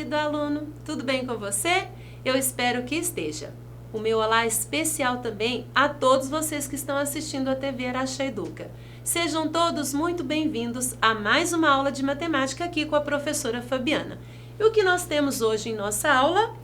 querido aluno, tudo bem com você? Eu espero que esteja. O meu olá especial também a todos vocês que estão assistindo a TV Araxá Educa. Sejam todos muito bem-vindos a mais uma aula de matemática aqui com a professora Fabiana. E o que nós temos hoje em nossa aula?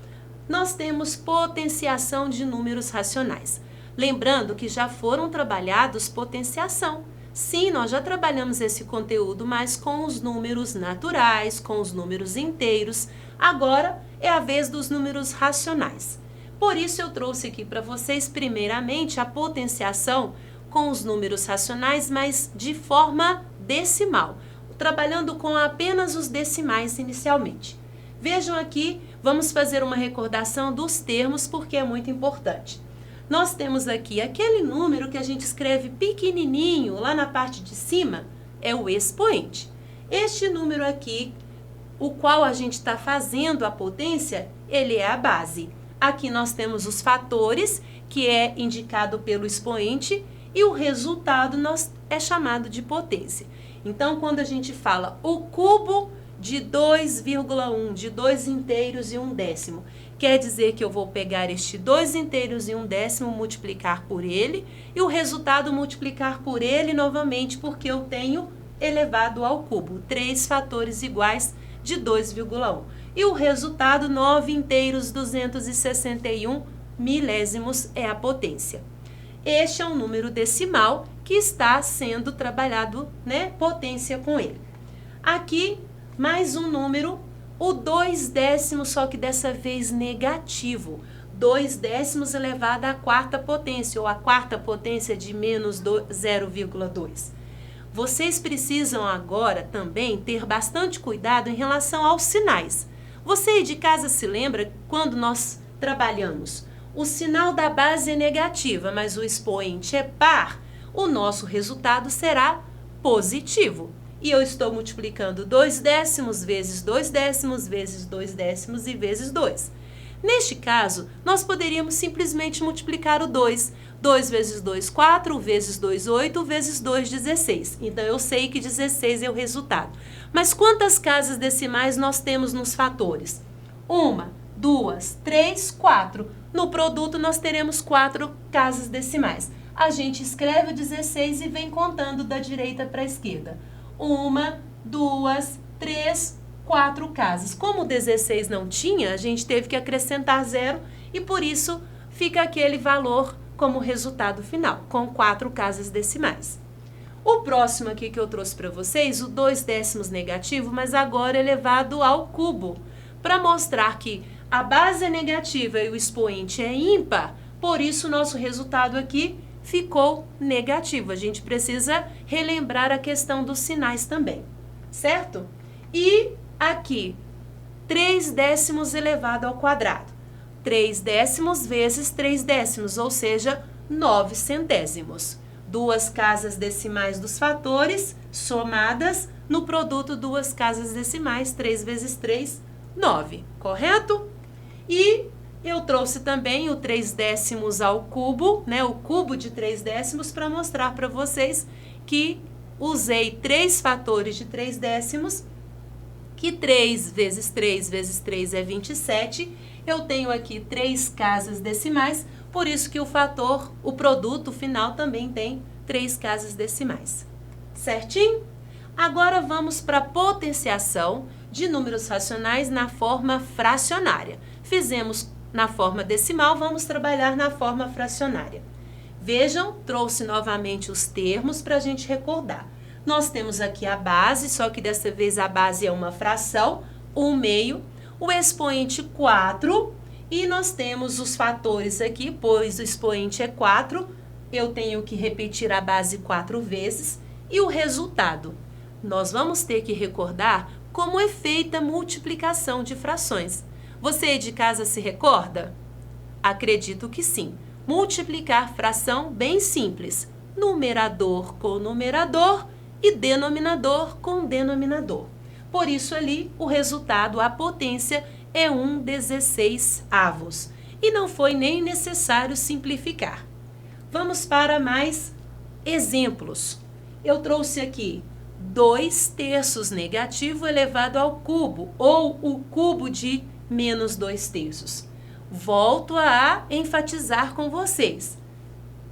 Nós temos potenciação de números racionais. Lembrando que já foram trabalhados potenciação. Sim, nós já trabalhamos esse conteúdo, mas com os números naturais, com os números inteiros. Agora é a vez dos números racionais. Por isso eu trouxe aqui para vocês, primeiramente, a potenciação com os números racionais, mas de forma decimal, trabalhando com apenas os decimais inicialmente. Vejam aqui, vamos fazer uma recordação dos termos, porque é muito importante. Nós temos aqui aquele número que a gente escreve pequenininho, lá na parte de cima, é o expoente. Este número aqui, o qual a gente está fazendo a potência, ele é a base. Aqui nós temos os fatores, que é indicado pelo expoente, e o resultado é chamado de potência. Então, quando a gente fala o cubo de 2,1, de 2 inteiros e 1 décimo, quer dizer que eu vou pegar este 2 inteiros e 1 décimo, multiplicar por ele, e o resultado multiplicar por ele novamente, porque eu tenho elevado ao cubo, 3 fatores iguais de 2,1. E o resultado, 9 inteiros 261 milésimos, é a potência. Este é um número decimal que está sendo trabalhado, potência com ele. Aqui, mais um número, o 2 décimos, só que dessa vez negativo. 2 décimos elevado à quarta potência, ou a quarta potência de menos 0,2. Vocês precisam agora também ter bastante cuidado em relação aos sinais. Você aí de casa se lembra quando nós trabalhamos? O sinal da base é negativa, mas o expoente é par. O nosso resultado será positivo. E eu estou multiplicando 2 décimos vezes 2 décimos vezes 2 décimos e vezes 2. Neste caso, nós poderíamos simplesmente multiplicar o 2. 2 vezes 2, 4, vezes 2, 8, vezes 2, 16. Então, eu sei que 16 é o resultado. Mas quantas casas decimais nós temos nos fatores? 1, 2, 3, 4. No produto, nós teremos 4 casas decimais. A gente escreve o 16 e vem contando da direita para a esquerda. 1, 2, 3, 4 casas. Como o 16 não tinha, a gente teve que acrescentar 0 e por isso fica aquele valor como resultado final, com 4 casas decimais. O próximo aqui que eu trouxe para vocês, o 2 décimos negativo, mas agora elevado ao cubo, para mostrar que a base é negativa e o expoente é ímpar, por isso o nosso resultado aqui ficou negativo. A gente precisa relembrar a questão dos sinais também, certo? E aqui, 3 décimos elevado ao quadrado. 3 décimos vezes 3 décimos, ou seja, 9 centésimos. 2 casas decimais dos fatores somadas no produto 2 casas decimais, 3 vezes 3, 9, correto? E eu trouxe também o 3 décimos ao cubo, o cubo de 3 décimos, para mostrar para vocês que usei 3 fatores de 3 décimos, que 3 vezes 3 vezes 3 é 27. Eu tenho aqui 3 casas decimais, por isso que o produto final também tem 3 casas decimais. Certinho? Agora vamos para a potenciação de números racionais na forma fracionária. Fizemos na forma decimal, vamos trabalhar na forma fracionária. Vejam, trouxe novamente os termos para a gente recordar. Nós temos aqui a base, só que dessa vez a base é uma fração, 1/2, o expoente 4, e nós temos os fatores aqui, pois o expoente é 4, eu tenho que repetir a base 4 vezes, e o resultado. Nós vamos ter que recordar como é feita a multiplicação de frações. Você aí de casa se recorda? Acredito que sim. Multiplicar fração bem simples. Numerador com numerador e denominador com denominador. Por isso ali o resultado, a potência, é 1/16. E não foi nem necessário simplificar. Vamos para mais exemplos. Eu trouxe aqui 2/3 negativo elevado ao cubo, ou o cubo de menos 2/3. Volto a enfatizar com vocês.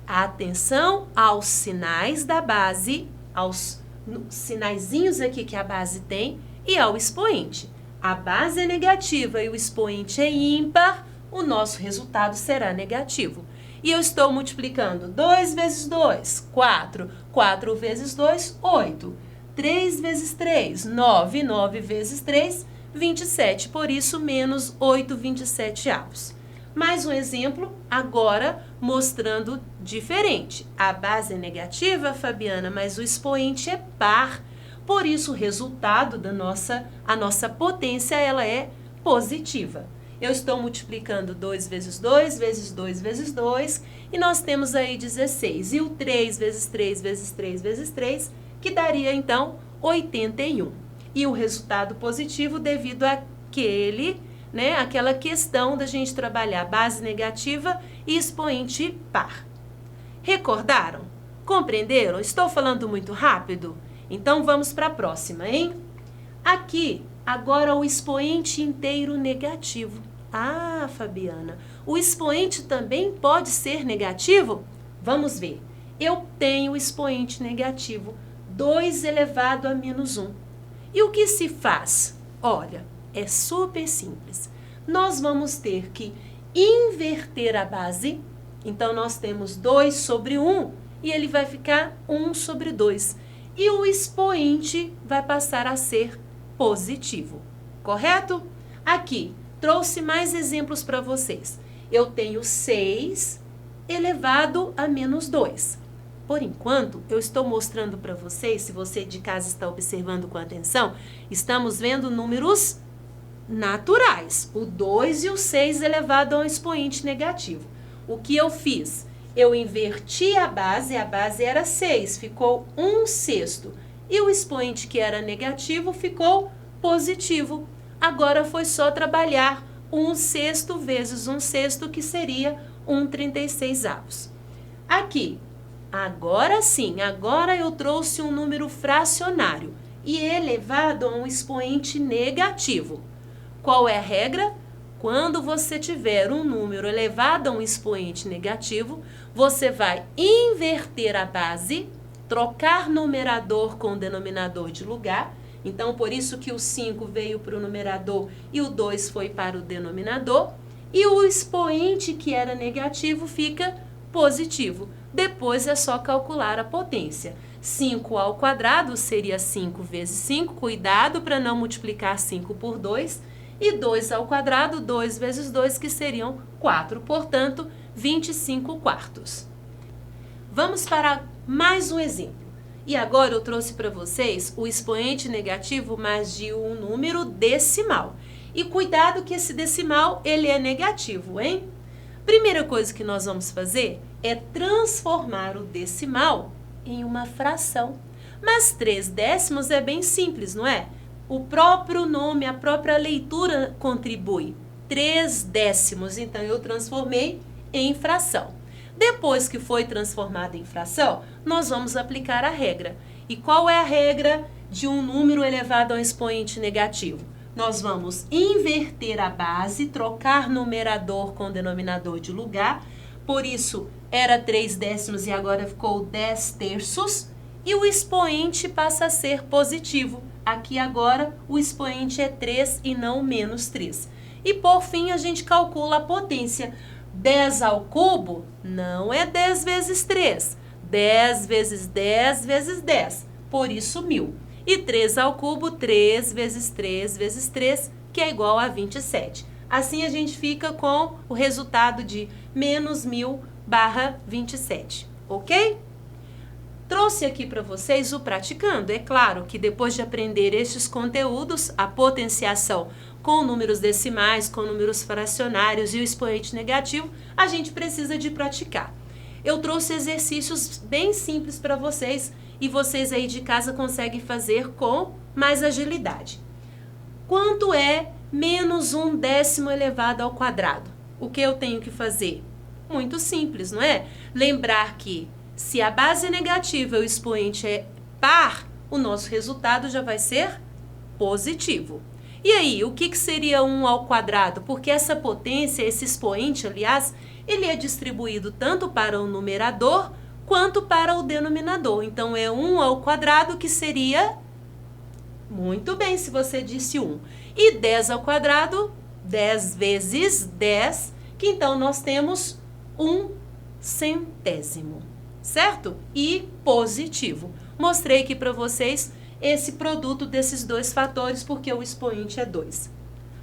Atenção aos sinais da base, aos sinaizinhos aqui que a base tem e ao expoente. A base é negativa e o expoente é ímpar, o nosso resultado será negativo. E eu estou multiplicando 2 vezes 2, 4. 4 vezes 2, 8. 3 vezes 3, 9. 9 vezes 3, 27. Por isso, menos 8/27. Mais um exemplo, agora mostrando diferente. A base é negativa, Fabiana, mas o expoente é par. Por isso, o resultado a nossa potência, ela é positiva. Eu estou multiplicando 2 vezes 2, vezes 2, vezes 2, e nós temos aí 16. E o 3 vezes 3, vezes 3, vezes 3, que daria, então, 81. E o resultado positivo devido àquela questão da gente trabalhar base negativa e expoente par. Recordaram? Compreenderam? Estou falando muito rápido? Então, vamos para a próxima, hein? Aqui, agora o expoente inteiro negativo. Ah, Fabiana, o expoente também pode ser negativo? Vamos ver. Eu tenho o expoente negativo, 2 elevado a menos 1. E o que se faz? Olha, é super simples. Nós vamos ter que inverter a base. Então, nós temos 2 sobre 1 e ele vai ficar 1 sobre 2. E o expoente vai passar a ser positivo, correto? Aqui, trouxe mais exemplos para vocês. Eu tenho 6 elevado a menos 2. Por enquanto, eu estou mostrando para vocês, se você de casa está observando com atenção, estamos vendo números naturais, o 2 e o 6 elevado a um expoente negativo. O que eu fiz? Eu inverti a base era 6, ficou 1/6. E o expoente que era negativo ficou positivo. Agora foi só trabalhar 1/6 vezes 1/6, que seria 1/36. Aqui, agora sim, agora eu trouxe um número fracionário e elevado a um expoente negativo. Qual é a regra? Quando você tiver um número elevado a um expoente negativo, você vai inverter a base, trocar numerador com denominador de lugar. Então, por isso que o 5 veio para o numerador e o 2 foi para o denominador. E o expoente que era negativo fica positivo. Depois é só calcular a potência. 5 ao quadrado seria 5 vezes 5. Cuidado para não multiplicar 5 por 2. E 2 ao quadrado, 2 vezes 2, que seriam 4. Portanto, 25/4. Vamos para mais um exemplo. E agora eu trouxe para vocês o expoente negativo, mas de um número decimal. E cuidado que esse decimal, ele é negativo, hein? Primeira coisa que nós vamos fazer é transformar o decimal em uma fração. Mas 3/10 é bem simples, não é? O próprio nome, a própria leitura contribui. 3/10, então eu transformei em fração. Depois que foi transformado em fração, nós vamos aplicar a regra. E qual é a regra de um número elevado a um expoente negativo? Nós vamos inverter a base, trocar numerador com denominador de lugar. Por isso, era 3/10 e agora ficou 10/3. E o expoente passa a ser positivo. Aqui agora o expoente é 3 e não menos 3. E por fim a gente calcula a potência. 10 ao cubo não é 10 vezes 3. 10 vezes 10 vezes 10. Por isso 1000. E 3 ao cubo, 3 vezes 3 vezes 3, que é igual a 27. Assim a gente fica com o resultado de menos 1000/27. Ok? Trouxe aqui para vocês o praticando. É claro que depois de aprender estes conteúdos, a potenciação com números decimais, com números fracionários e o expoente negativo, a gente precisa de praticar. Eu trouxe exercícios bem simples para vocês e vocês aí de casa conseguem fazer com mais agilidade. Quanto é menos 1/10 elevado ao quadrado? O que eu tenho que fazer? Muito simples, não é? Lembrar que se a base é negativa e o expoente é par, o nosso resultado já vai ser positivo. E aí, o que seria 1 ao quadrado? Porque essa potência, esse expoente, aliás, ele é distribuído tanto para o numerador quanto para o denominador. Então, é 1 ao quadrado, que seria... Muito bem, se você disse 1. E 10 ao quadrado, 10 vezes 10, que então nós temos 1/100º, certo? E positivo. Mostrei aqui para vocês esse produto desses dois fatores, porque o expoente é 2.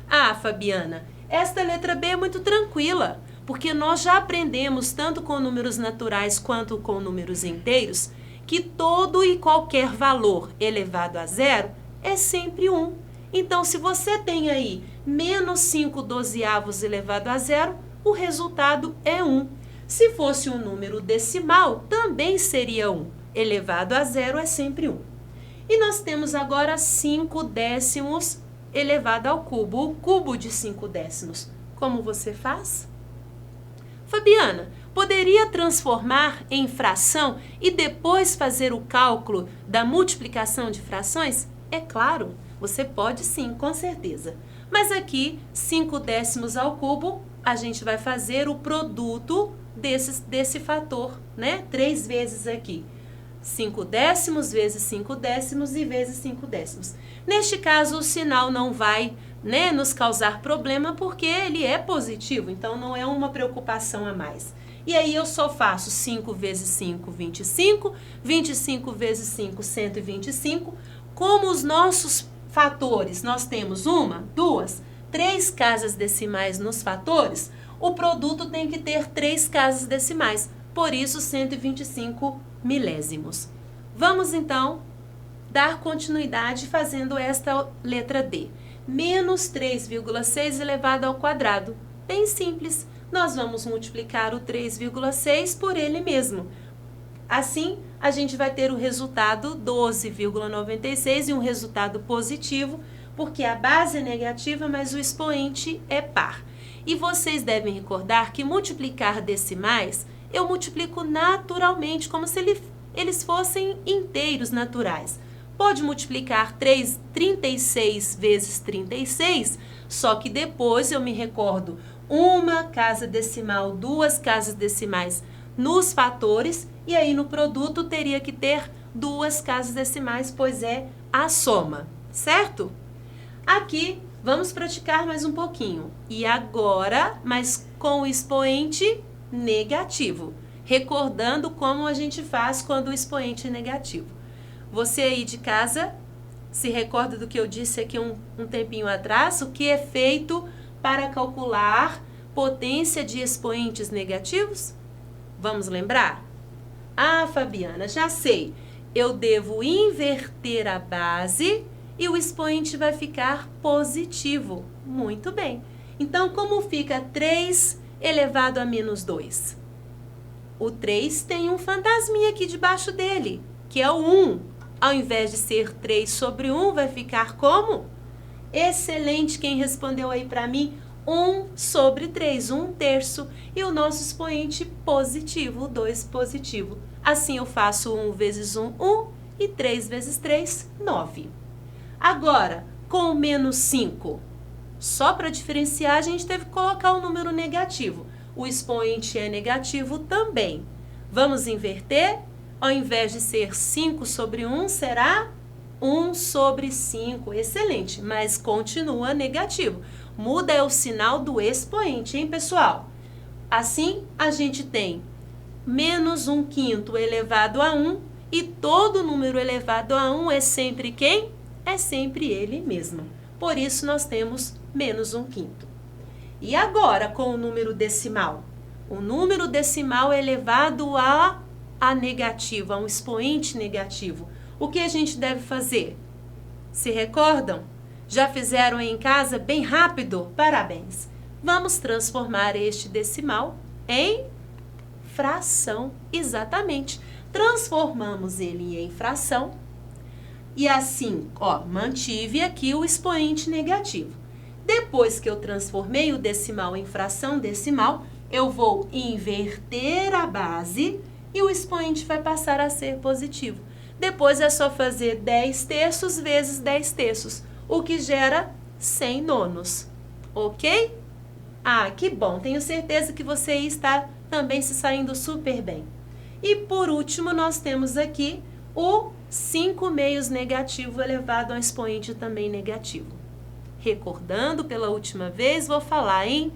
Ah, Fabiana, esta letra B é muito tranquila, porque nós já aprendemos, tanto com números naturais quanto com números inteiros, que todo e qualquer valor elevado a zero é sempre 1. Então, se você tem aí menos 5/12 elevado a zero, o resultado é 1. Se fosse um número decimal, também seria 1. Elevado a zero é sempre 1. E nós temos agora 5/10 elevado ao cubo, o cubo de 5/10. Como você faz? Fabiana, poderia transformar em fração e depois fazer o cálculo da multiplicação de frações? É claro, você pode sim, com certeza. Mas aqui, 5/10 ao cubo, a gente vai fazer o produto desse fator, né? 3 vezes aqui. 5/10 vezes 5/10 e vezes 5/10. Neste caso, o sinal não vai, né, nos causar problema, porque ele é positivo, então não é uma preocupação a mais. E aí eu só faço 5 vezes 5, 25, 25 vezes 5, 125. Como os nossos fatores, nós temos 1, 2, 3 casas decimais nos fatores, o produto tem que ter 3 casas decimais, por isso 125 milésimos. Vamos então dar continuidade fazendo esta letra D. Menos 3,6 elevado ao quadrado. Bem simples, nós vamos multiplicar o 3,6 por ele mesmo. Assim, a gente vai ter o resultado 12,96 e um resultado positivo, porque a base é negativa, mas o expoente é par. E vocês devem recordar que multiplicar decimais, eu multiplico naturalmente, como se eles fossem inteiros naturais. Pode multiplicar 36 vezes 36, só que depois eu me recordo uma casa decimal, 2 casas decimais nos fatores, e aí no produto teria que ter 2 casas decimais, pois é a soma, certo? Aqui vamos praticar mais um pouquinho. E agora, mas com o expoente negativo, recordando como a gente faz quando o expoente é negativo. Você aí de casa se recorda do que eu disse aqui um tempinho atrás, o que é feito para calcular potência de expoentes negativos? Vamos lembrar? Ah, Fabiana, já sei. Eu devo inverter a base e o expoente vai ficar positivo. Muito bem. Então, como fica 3 elevado a menos 2? O 3 tem um fantasminha aqui debaixo dele, que é o 1. Ao invés de ser 3 sobre 1, vai ficar como? Excelente, quem respondeu aí para mim? 1 sobre 3, 1/3. E o nosso expoente positivo, o 2 positivo. Assim eu faço 1 vezes 1, 1, e 3 vezes 3, 9. Agora, com o menos 5, só para diferenciar, a gente teve que colocar o número negativo. O expoente é negativo também. Vamos inverter? Ao invés de ser 5 sobre 1, será 1 sobre 5. Excelente, mas continua negativo. Muda é o sinal do expoente, hein, pessoal? Assim, a gente tem menos 1/5 elevado a 1, e todo número elevado a 1 é sempre quem? É sempre ele mesmo. Por isso, nós temos menos 1/5. E agora, com o número decimal? O número decimal é elevado a negativo, a um expoente negativo. O que a gente deve fazer? Se recordam? Já fizeram aí em casa bem rápido? Parabéns! Vamos transformar este decimal em fração. Exatamente. Transformamos ele em fração. E assim, ó, mantive aqui o expoente negativo. Depois que eu transformei o decimal em fração decimal, eu vou inverter a base e o expoente vai passar a ser positivo. Depois é só fazer 10 terços vezes 10 terços, o que gera 100 nonos, ok? Ah, que bom! Tenho certeza que você está também se saindo super bem. E por último, nós temos aqui o 5 meios negativo elevado a um expoente também negativo. Recordando pela última vez, vou falar em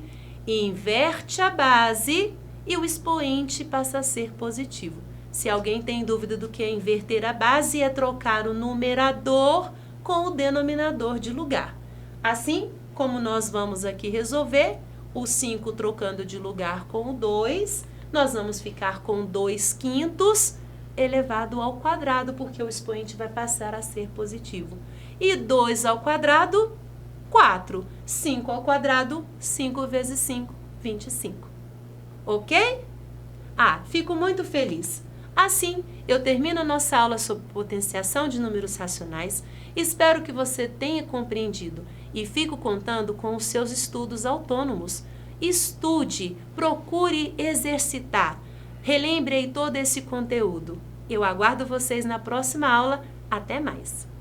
inverte a base e o expoente passa a ser positivo. Se alguém tem dúvida do que é inverter a base, é trocar o numerador com o denominador de lugar. Assim como nós vamos aqui resolver, o 5 trocando de lugar com o 2, nós vamos ficar com 2/5 elevado ao quadrado, porque o expoente vai passar a ser positivo. E 2 ao quadrado, 4. 5 ao quadrado, 5 vezes 5, 25. Ok? Ah, fico muito feliz. Assim, eu termino a nossa aula sobre potenciação de números racionais. Espero que você tenha compreendido e fico contando com os seus estudos autônomos. Estude, procure exercitar. Relembre aí todo esse conteúdo. Eu aguardo vocês na próxima aula. Até mais!